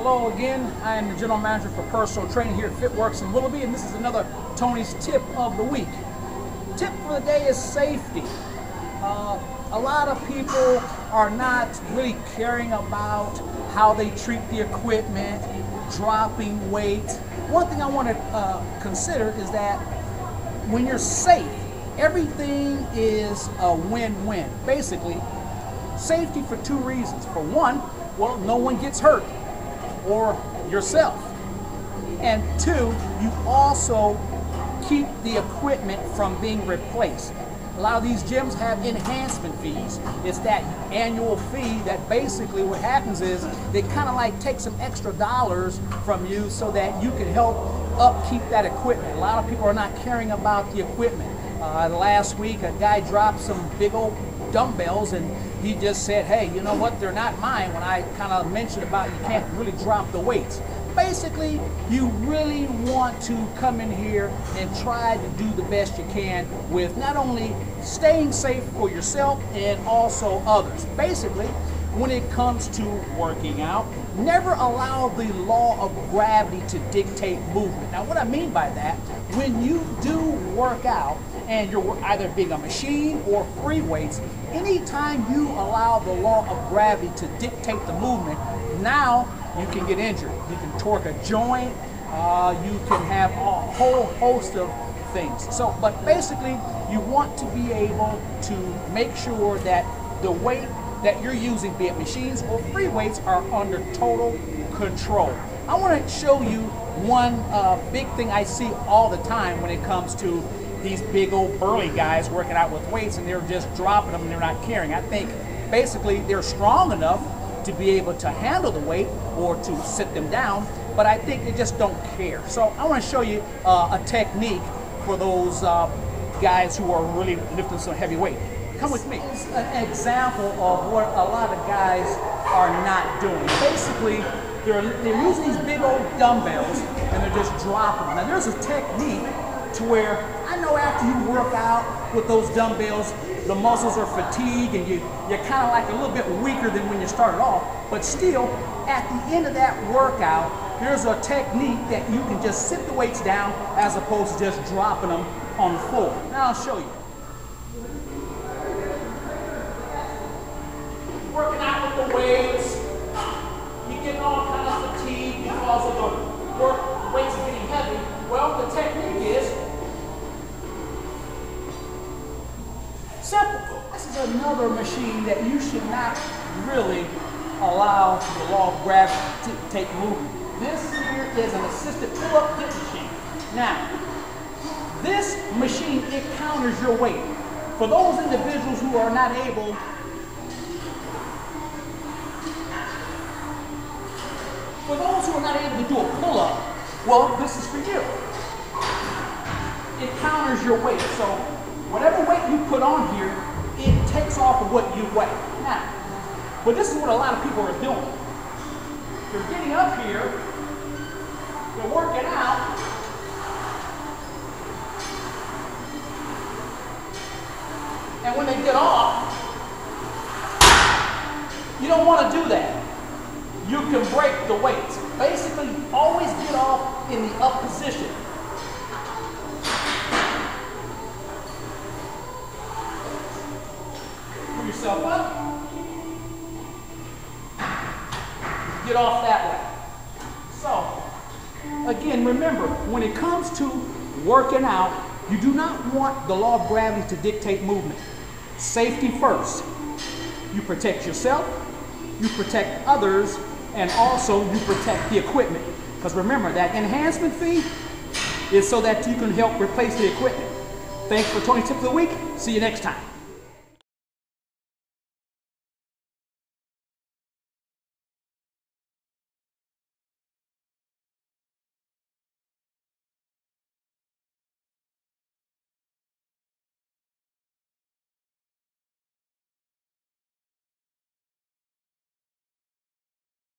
Hello again, I am the General Manager for Personal Training here at FitWorks in Willoughby, and this is another Tony's Tip of the Week. Tip for the day is safety. A lot of people are not really caring about how they treat the equipment, dropping weight. One thing I want to consider is that when you're safe, everything is a win-win. Basically, safety for two reasons. For one, well, no one gets hurt, or yourself. And two, you also keep the equipment from being replaced. A lot of these gyms have enhancement fees. It's that annual fee that basically what happens is they kind of like take some extra dollars from you so that you can help upkeep that equipment. A lot of people are not caring about the equipment. Last week, a guy dropped some big old dumbbells and he just said, hey, you know what, they're not mine, when I kind of mentioned about you can't really drop the weights. Basically, you really want to come in here and try to do the best you can with not only staying safe for yourself and also others. Basically, when it comes to working out, never allow the law of gravity to dictate movement. Now, what I mean by that, when you do work out and you're either being a machine or free weights, anytime you allow the law of gravity to dictate the movement, now you can get injured. You can torque a joint, you can have a whole host of things. So, but basically, you want to be able to make sure that the weight that you're using, be it machines or free weights, are under total control. I want to show you one big thing I see all the time when it comes to these big old burly guys working out with weights, and they're just dropping them and they're not caring. I think basically they're strong enough to be able to handle the weight or to sit them down, but I think they just don't care. So I want to show you a technique for those guys who are really lifting some heavy weight. Come with me. It's an example of what a lot of guys are not doing. Basically, they're using these big old dumbbells and they're just dropping them. Now there's a technique to where I know after you work out with those dumbbells, the muscles are fatigued and you're kind of like a little bit weaker than when you started off, but still, at the end of that workout, there's a technique that you can just sit the weights down as opposed to just dropping them on the floor. Now I'll show you. Working out with the weights, you get all kind of fatigue because of the weights are getting heavy. Well, the technique is simple. This is another machine that you should not really allow the law of gravity to take movement. This here is an assisted pull-up hip machine. Now, this machine, it counters your weight. For those individuals who are not able to do a pull-up, well, this is for you. It counters your weight. So whatever weight you put on here, it takes off of what you weigh. Now, but this is what a lot of people are doing. They're getting up here, they're working out, and when they get off, you don't want to do that. You can break the weights. Basically, always get off in the up position. Pull yourself up. Get off that way. So, again, remember, when it comes to working out, you do not want the law of gravity to dictate movement. Safety first. You protect yourself, you protect others, and also you protect the equipment. Because remember, that enhancement fee is so that you can help replace the equipment. Thanks for Tony's Tip of the Week. See you next time.